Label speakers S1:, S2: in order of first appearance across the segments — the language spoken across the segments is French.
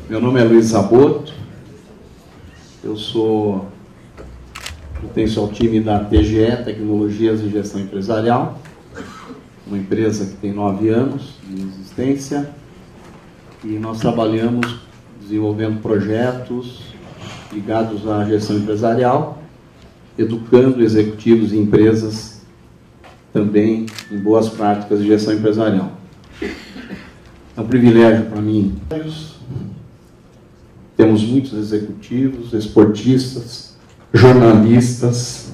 S1: Meu nome é Luiz Zaboto, eu pertenço ao time da TGE, Tecnologias e Gestão Empresarial, uma empresa que tem 9 anos de existência, e nós trabalhamos desenvolvendo projetos ligados à gestão empresarial, educando executivos e empresas também em boas práticas de gestão empresarial. É um privilégio para mim. Temos muitos executivos, esportistas, jornalistas,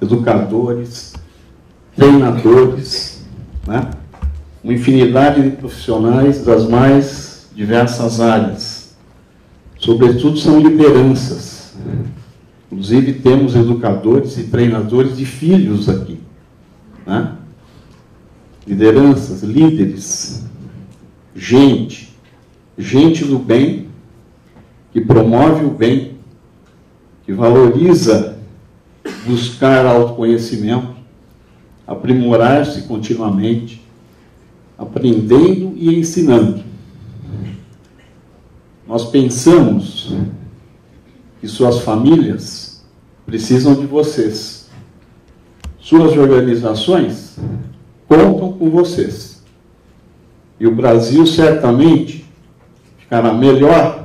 S1: educadores, treinadores, né? Uma infinidade de profissionais das mais diversas áreas. Sobretudo são lideranças. Inclusive temos educadores e treinadores de filhos aqui, né? Lideranças, líderes, gente do bem, que promove o bem, que valoriza buscar autoconhecimento, aprimorar-se continuamente, aprendendo e ensinando. Nós pensamos que suas famílias precisam de vocês. Suas organizações contam com vocês. E o Brasil certamente ficará melhor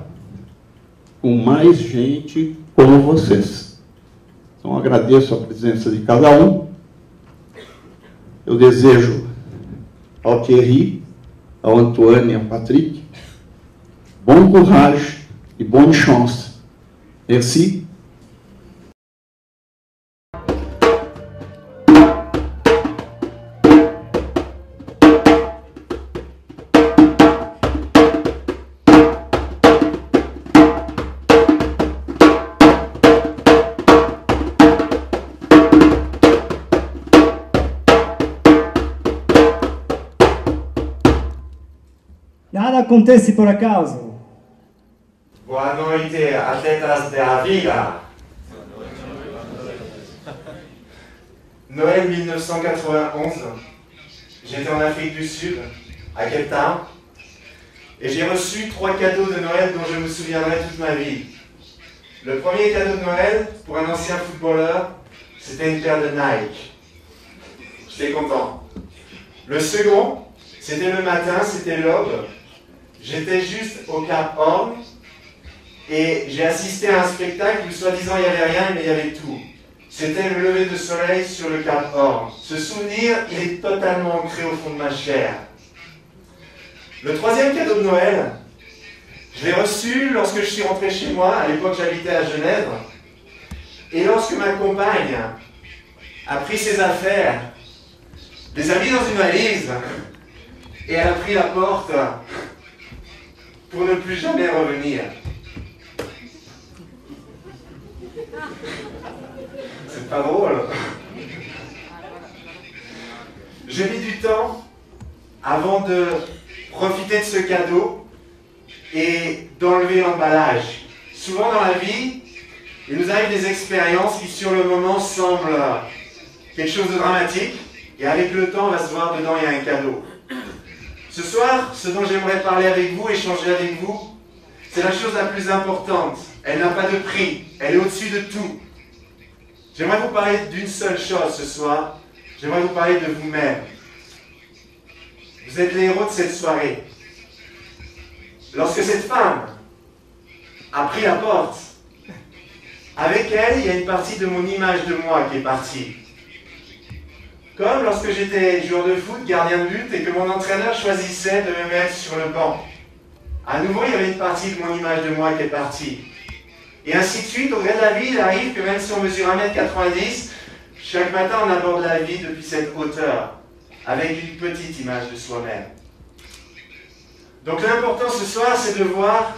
S1: com mais gente como vocês. Então agradeço a presença de cada um. Eu desejo ao Thierry, ao Antoine e ao Patrick bon courage e bonne chance. Merci.
S2: Nada acontece por acaso.
S3: Boa noite, atletas da vida. Noël 1991, j'étais en Afrique du Sud, à Cape Town, et j'ai reçu 3 cadeaux de Noël dont je me souviendrai toute ma vie. Le premier cadeau de Noël, pour un ancien footballeur, c'était une paire de Nike. J'étais content. Le second, c'était le matin, c'était l'aube. J'étais juste au Cap Horn et j'ai assisté à un spectacle où soi-disant il n'y avait rien mais il y avait tout. C'était le lever de soleil sur le Cap Horn. Ce souvenir, il est totalement ancré au fond de ma chair. Le troisième cadeau de Noël, je l'ai reçu lorsque je suis rentré chez moi. À l'époque, j'habitais à Genève. Et lorsque ma compagne a pris ses affaires, les a mis dans une valise et elle a pris la porte pour ne plus jamais revenir. C'est pas drôle. J'ai mis du temps avant de profiter de ce cadeau et d'enlever l'emballage. Souvent dans la vie, il nous arrive des expériences qui sur le moment semblent quelque chose de dramatique et avec le temps on va se voir dedans il y a un cadeau. Ce soir, ce dont j'aimerais parler avec vous, échanger avec vous, c'est la chose la plus importante. Elle n'a pas de prix, elle est au-dessus de tout. J'aimerais vous parler d'une seule chose ce soir, j'aimerais vous parler de vous-même. Vous êtes les héros de cette soirée. Lorsque cette femme a pris la porte, avec elle, il y a une partie de mon image de moi qui est partie. Comme lorsque j'étais joueur de foot, gardien de but, et que mon entraîneur choisissait de me mettre sur le banc. À nouveau, il y avait une partie de mon image de moi qui est partie. Et ainsi de suite, au gré de la vie, il arrive que même si on mesure 1m90, chaque matin on aborde la vie depuis cette hauteur, avec une petite image de soi-même. Donc l'important ce soir, c'est de voir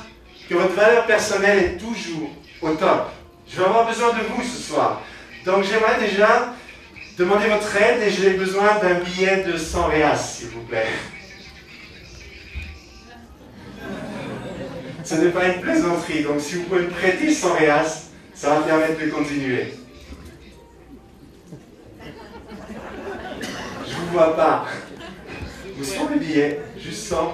S3: que votre valeur personnelle est toujours au top. Je vais avoir besoin de vous ce soir. Donc j'aimerais déjà demander votre aide et j'ai besoin d'un billet de 100 reals, s'il vous plaît. Ce n'est pas une plaisanterie, donc si vous pouvez me prêter 100 reals, ça va me permettre de continuer. Je ne vous vois pas. Vous serez le billet, juste 100.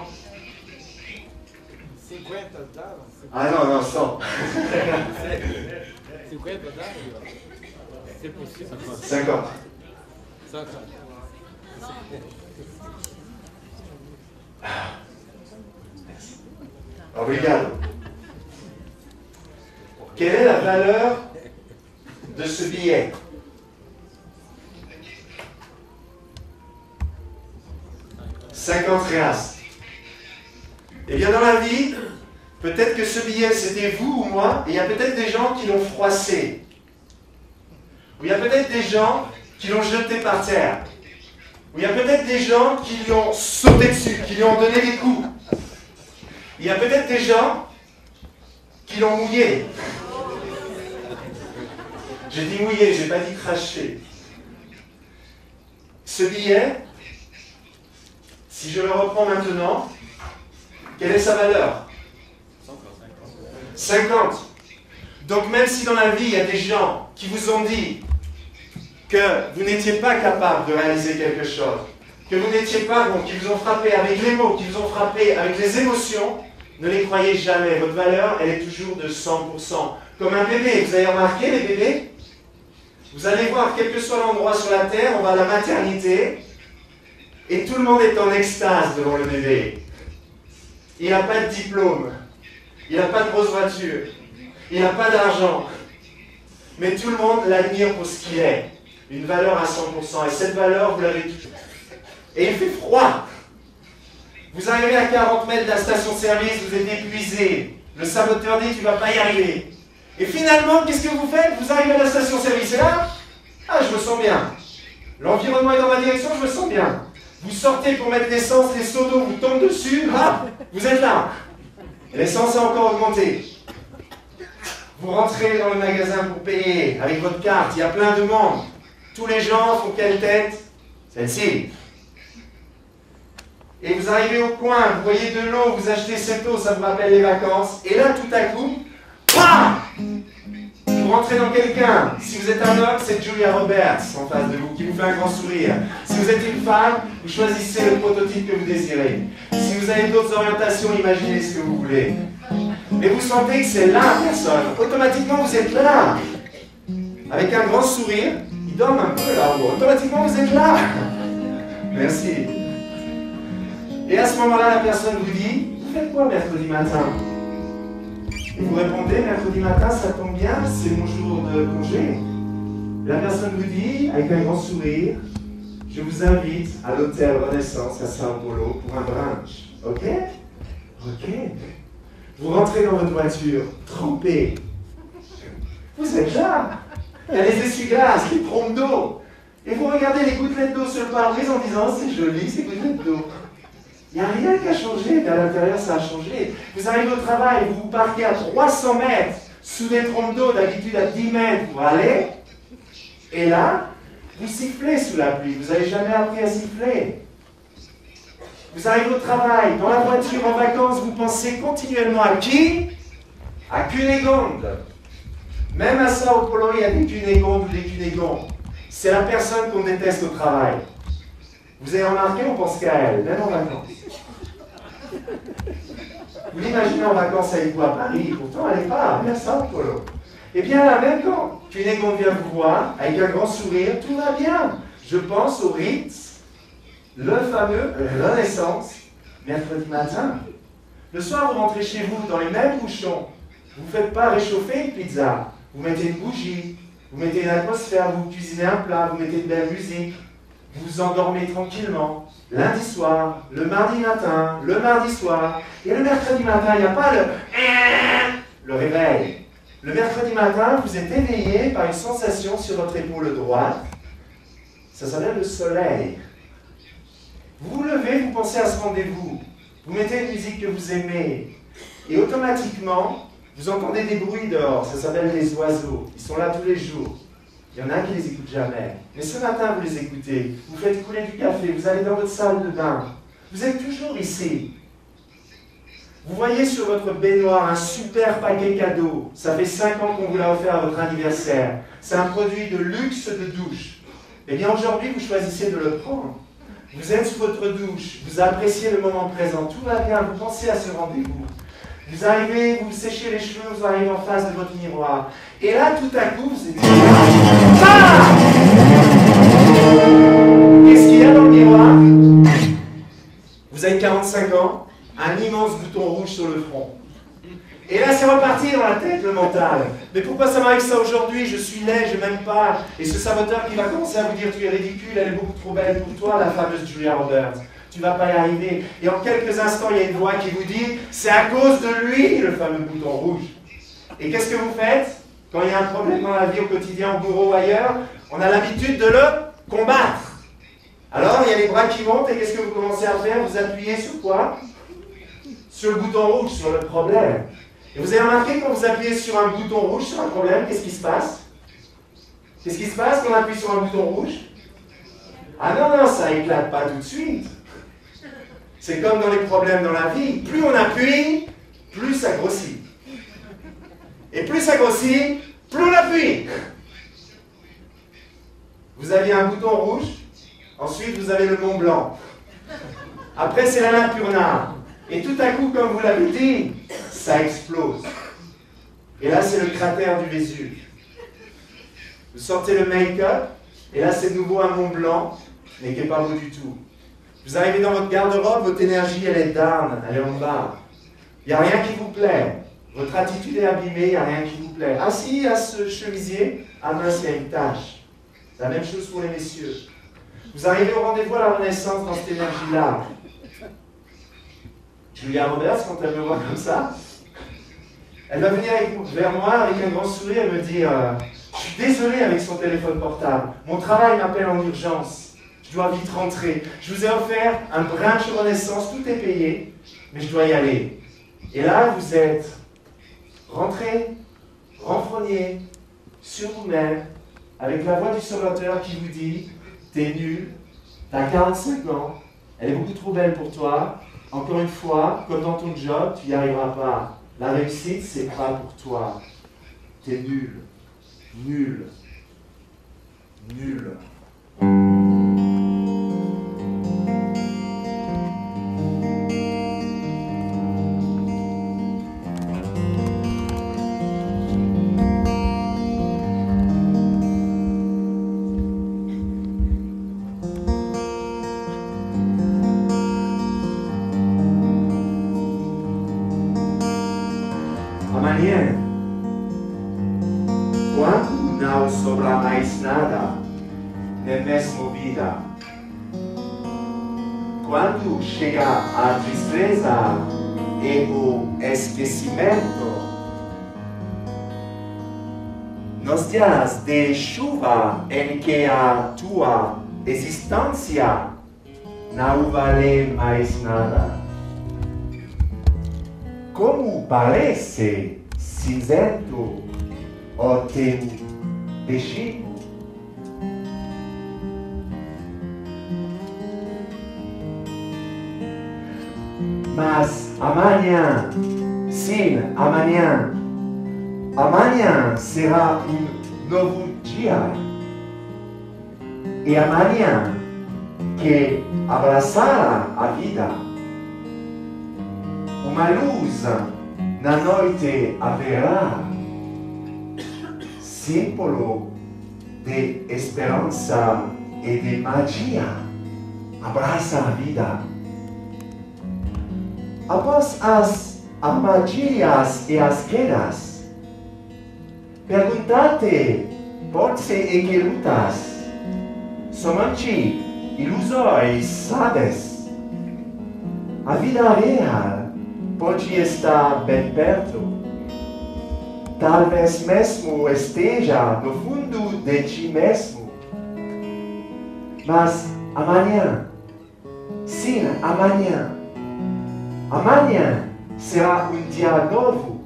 S4: 50 dava?
S3: Ah non, non, 100. 50. Obrigado. Quelle est la valeur de ce billet? « 50 reals. Eh bien, dans la vie, peut-être que ce billet, c'était vous ou moi, et il y a peut-être des gens qui l'ont froissé. Ou il y a peut-être des gens qui l'ont jeté par terre. Ou il y a peut-être des gens qui lui ont sauté dessus, qui lui ont donné des coups. Il y a peut-être des gens qui l'ont mouillé. J'ai dit mouillé, j'ai pas dit cracher. Ce billet, si je le reprends maintenant, quelle est sa valeur? 50. Donc même si dans la vie, il y a des gens qui vous ont dit que vous n'étiez pas capable de réaliser quelque chose, que vous n'étiez pas bon, qui vous ont frappé avec les mots, qui vous ont frappé avec les émotions, ne les croyez jamais. Votre valeur, elle est toujours de 100%. Comme un bébé. Vous avez remarqué les bébés? Vous allez voir, quel que soit l'endroit sur la terre, on va à la maternité, et tout le monde est en extase devant le bébé. Il n'a pas de diplôme, il n'a pas de grosse voiture, il n'a pas d'argent, mais tout le monde l'admire pour ce qu'il est. Une valeur à 100%, et cette valeur, vous l'avez toujours. Et il fait froid. Vous arrivez à 40 mètres de la station-service, vous êtes épuisé. Le saboteur dit, tu ne vas pas y arriver. Et finalement, qu'est-ce que vous faites? Vous arrivez à la station-service, et là, ah, je me sens bien. L'environnement est dans ma direction, je me sens bien. Vous sortez pour mettre l'essence, les seaux d'eau vous tombent dessus, hop, vous êtes là. L'essence a encore augmenté. Vous rentrez dans le magasin pour payer avec votre carte, il y a plein de monde. Tous les gens font quelle tête? Celle-ci. Et vous arrivez au coin, vous voyez de l'eau, vous achetez cette eau, ça vous rappelle les vacances. Et là, tout à coup, bam! Vous rentrez dans quelqu'un. Si vous êtes un homme, c'est Julia Roberts en face de vous, qui vous fait un grand sourire. Si vous êtes une femme, vous choisissez le prototype que vous désirez. Si vous avez d'autres orientations, imaginez ce que vous voulez. Mais vous sentez que c'est la personne. Automatiquement, vous êtes là. Avec un grand sourire, il dorme un peu là-haut. Automatiquement, vous êtes là. Merci. Et à ce moment-là, la personne vous dit, vous faites quoi mercredi matin? Et vous répondez, mercredi matin, ça tombe bien, c'est mon jour de congé. La personne vous dit, avec un grand sourire, je vous invite à l'hôtel Renaissance à Sao Paulo pour un brunch. Ok? Ok. Vous rentrez dans votre voiture, trempé. Vous êtes là. Il y a les essuie-glaces, les trompes d'eau. Et vous regardez les gouttelettes d'eau sur le pare-brise en disant, c'est joli ces gouttelettes d'eau. Il n'y a rien qui a changé, mais à l'intérieur, ça a changé. Vous arrivez au travail, vous vous parquez à 300 mètres sous des trompes d'eau, d'habitude à 10 mètres pour aller. Et là, vous sifflez sous la pluie. Vous n'avez jamais appris à siffler. Vous arrivez au travail, dans la voiture, en vacances, vous pensez continuellement à qui? À Cunégonde. Même à Sao Paulo, il y a des Cunégondes ou des Cunégons. C'est la personne qu'on déteste au travail. Vous avez remarqué, on pense qu'à elle, même en vacances. Vous l'imaginez en vacances avec vous à Paris, pourtant elle n'est pas à Sao Paulo. Eh bien là, même quand Cunégonde vient vous voir, avec un grand sourire, tout va bien. Je pense au Ritz, le fameux Renaissance, mercredi matin. Le soir, vous rentrez chez vous dans les mêmes bouchons. Vous ne faites pas réchauffer une pizza. Vous mettez une bougie, vous mettez une atmosphère, vous cuisinez un plat, vous mettez de belle musique. Vous vous endormez tranquillement, lundi soir, le mardi matin, le mardi soir, et le mercredi matin, il n'y a pas le réveil. Le mercredi matin, vous êtes éveillé par une sensation sur votre épaule droite. Ça s'appelle le soleil. Vous vous levez, vous pensez à ce rendez-vous. Vous mettez une musique que vous aimez. Et automatiquement, vous entendez des bruits dehors. Ça s'appelle les oiseaux. Ils sont là tous les jours. Il y en a qui les écoutent jamais. Mais ce matin, vous les écoutez. Vous faites couler du café. Vous allez dans votre salle de bain. Vous êtes toujours ici. Vous voyez sur votre baignoire un super paquet cadeau. Ça fait 5 ans qu'on vous l'a offert à votre anniversaire. C'est un produit de luxe de douche. Eh bien, aujourd'hui, vous choisissez de le prendre. Vous êtes sous votre douche. Vous appréciez le moment présent. Tout va bien. Vous pensez à ce rendez-vous. Vous arrivez, vous séchez les cheveux, vous arrivez en face de votre miroir. Et là, tout à coup, vous êtes... Ah! Qu'est-ce qu'il y a dans le miroir? Vous avez 45 ans, un immense bouton rouge sur le front. Et là, c'est reparti dans la tête, le mental. Mais pourquoi ça m'arrive ça aujourd'hui? Je suis laid, je m'aime pas. Et ce saboteur qui va commencer à vous dire, tu es ridicule, elle est beaucoup trop belle pour toi, la fameuse Julia Roberts. Tu vas pas y arriver. Et en quelques instants, il y a une voix qui vous dit, c'est à cause de lui, le fameux bouton rouge. Et qu'est-ce que vous faites? Quand il y a un problème dans la vie, au quotidien, au bureau ou ailleurs, on a l'habitude de le combattre. Alors, il y a les bras qui montent, et qu'est-ce que vous commencez à faire? Vous appuyez sur quoi? Sur le bouton rouge, sur le problème. Et vous avez remarqué, quand vous appuyez sur un bouton rouge, sur un problème, qu'est-ce qui se passe? Qu'est-ce qui se passe quand on appuie sur un bouton rouge? Ah non, non, ça éclate pas tout de suite. C'est comme dans les problèmes dans la vie. Plus on appuie, plus ça grossit. Et plus ça grossit, plus on appuie. Vous aviez un bouton rouge, ensuite vous avez le Mont Blanc. Après, c'est l'Annapurna. Et tout à coup, comme vous l'avez dit, ça explose. Et là, c'est le cratère du Vésuve. Vous sortez le make-up, et là, c'est de nouveau un Mont Blanc, mais qui n'est pas beau du tout. Vous arrivez dans votre garde-robe, votre énergie, elle est down, elle est en bas. Il n'y a rien qui vous plaît. Votre attitude est abîmée, il n'y a rien qui vous plaît. Ah si, à ce chemisier, ah mince, il y a une tache. C'est la même chose pour les messieurs. Vous arrivez au rendez-vous à la Renaissance dans cette énergie-là. Julia Roberts, quand elle me voit comme ça, elle va venir vers moi avec un grand sourire et me dire je suis désolé avec son téléphone portable. Mon travail m'appelle en urgence. Je dois vite rentrer. Je vous ai offert un brunch Renaissance, tout est payé, mais je dois y aller. Et là, vous êtes rentré, renfrogné, sur vous-même, avec la voix du Salvateur qui vous dit t'es nul, t'as 45 ans, elle est beaucoup trop belle pour toi. Encore une fois, comme dans ton job, tu n'y arriveras pas. La réussite, c'est pas pour toi. T'es nul. Nul. Nul. Amanhã, quando não sobrar mais nada, é mesmo vida. Quando chegar a tristeza e o esquecimento, nos dias de chuva em que a tua existência não vale mais nada. Como parece cinzento o teu destino? Mas amanhã, sim, amanhã será novo dia. E amanhã que abraçará a vida, uma luz na noite haverá, símbolo de esperança e de magia. Abraça a vida. Após as armadilhas e as quedas, pergunta-te por que que lutas. Somente ilusões, sabes? A vida real pode estar bem perto. Talvez mesmo esteja no fundo de ti mesmo. Mas amanhã, sim, amanhã será um dia novo.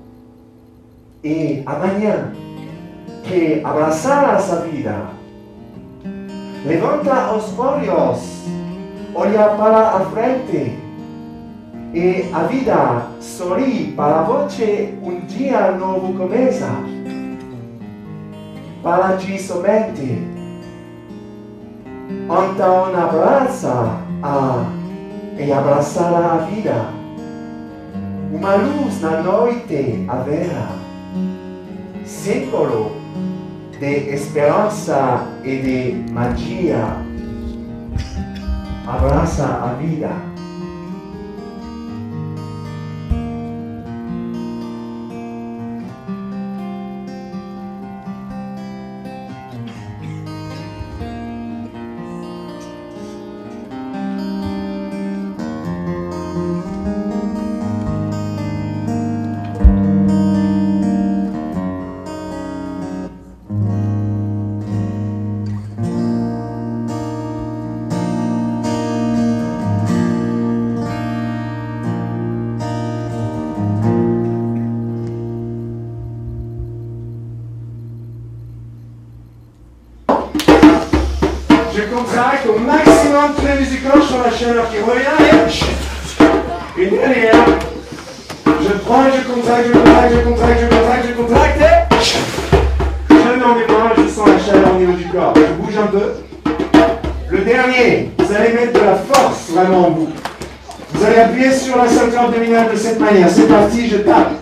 S3: E amanhã que abraçarás a vida, levanta os olhos, olha para a frente. E a vida sorri para você, um dia novo começa. Para ti somente. Então abraça e abraçará a vida. Uma luz na noite haverá, símbolo de esperança e de magia. Abraça a vida. Je contracte au maximum tous les musicaux sur la chaleur qui revient et une dernière. Je prends et je contracte, je contracte, je contracte, je contracte, je contracte et je mets mes mains, je sens la chaleur au niveau du corps. Je bouge un peu. Le dernier, vous allez mettre de la force vraiment en vous. Vous allez appuyer sur la ceinture abdominale de cette manière. C'est parti, je tape.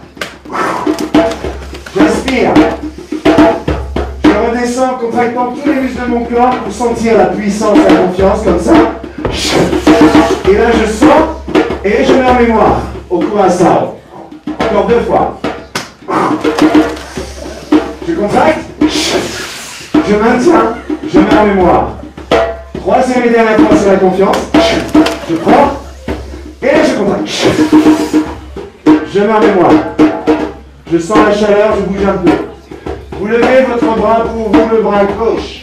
S3: J'inspire. Je redescends en contractant tous les muscles de mon corps pour sentir la puissance, la confiance, comme ça. Et là, je sens et je mets en mémoire au Curaçao. Encore 2 fois. Je contracte. Je maintiens. Je mets en mémoire. 3e et dernière fois, c'est la confiance. Je prends. Et là, je contracte. Je mets en mémoire. Je sens la chaleur, je bouge un peu. Vous levez votre bras pour vous, le bras gauche,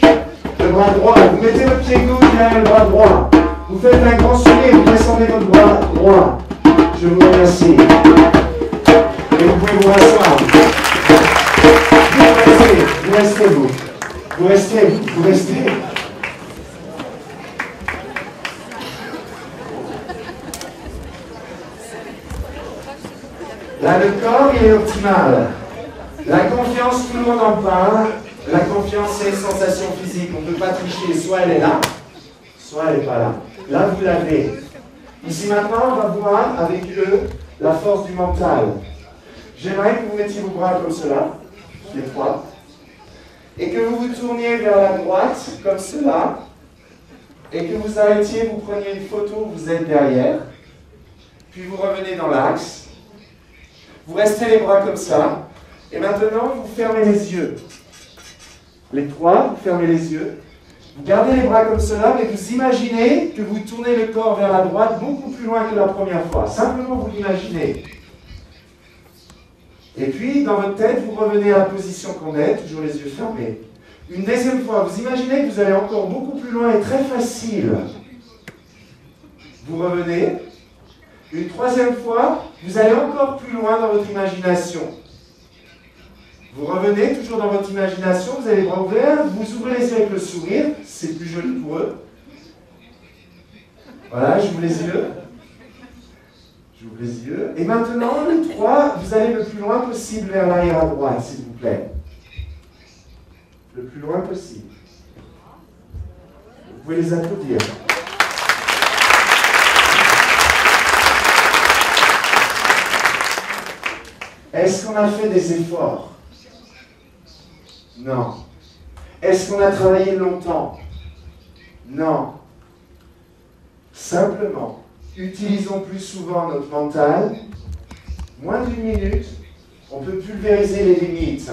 S3: le bras droit. Vous mettez votre pied gauche derrière le bras droit. Vous faites un grand sourire, vous descendez votre bras droit. Je vous remercie. Et vous pouvez vous rasseoir. Vous restez, vous. Vous restez, vous restez. Là, le corps, il est optimal. La confiance, tout le monde en parle. La confiance, c'est une sensation physique. On ne peut pas tricher. Soit elle est là, soit elle n'est pas là. Là, vous l'avez. Ici, maintenant, on va voir avec eux la force du mental. J'aimerais que vous mettiez vos bras comme cela, les 3, et que vous vous tourniez vers la droite, comme cela, et que vous arrêtiez, vous preniez une photo où vous êtes derrière, puis vous revenez dans l'axe. Vous restez les bras comme ça. Et maintenant, vous fermez les yeux. Les 3, vous fermez les yeux. Vous gardez les bras comme cela, mais vous imaginez que vous tournez le corps vers la droite beaucoup plus loin que la première fois. Simplement, vous l'imaginez. Et puis, dans votre tête, vous revenez à la position qu'on est, toujours les yeux fermés. Une deuxième fois, vous imaginez que vous allez encore beaucoup plus loin et très facile. Vous revenez. Une 3e fois, vous allez encore plus loin dans votre imagination. Vous revenez toujours dans votre imagination, vous avez les bras ouverts, vous ouvrez les yeux avec le sourire, c'est plus joli pour eux. Voilà, j'ouvre les yeux. J'ouvre les yeux. Et maintenant, le 3, vous allez le plus loin possible vers l'arrière à droite, s'il vous plaît. Le plus loin possible. Vous pouvez les applaudir. Est-ce qu'on a fait des efforts? Non. Est-ce qu'on a travaillé longtemps? Non. Simplement, utilisons plus souvent notre mental. Moins d'1 minute, on peut pulvériser les limites.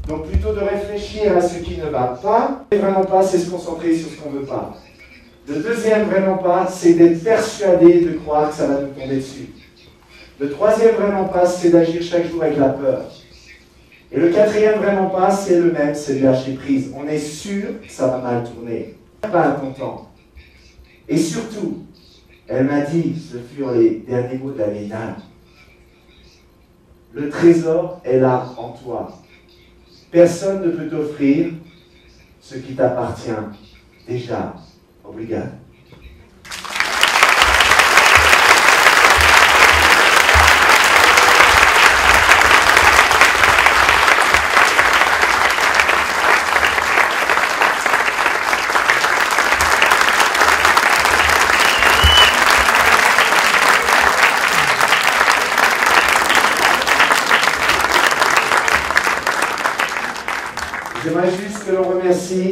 S3: Donc plutôt de réfléchir à ce qui ne va pas. Et vraiment pas, c'est se concentrer sur ce qu'on ne veut pas. Le deuxième vraiment pas, c'est d'être persuadé de croire que ça va nous tomber dessus. Le 3e vraiment pas, c'est d'agir chaque jour avec la peur. Et le 4e vraiment pas, c'est le même, c'est de lâcher prise. On est sûr que ça va mal tourner. Pas content. Et surtout, elle m'a dit, ce furent les derniers mots de la vieille dame, le trésor est là en toi. Personne ne peut t'offrir ce qui t'appartient déjà. Obrigado. J'aimerais juste que l'on remercie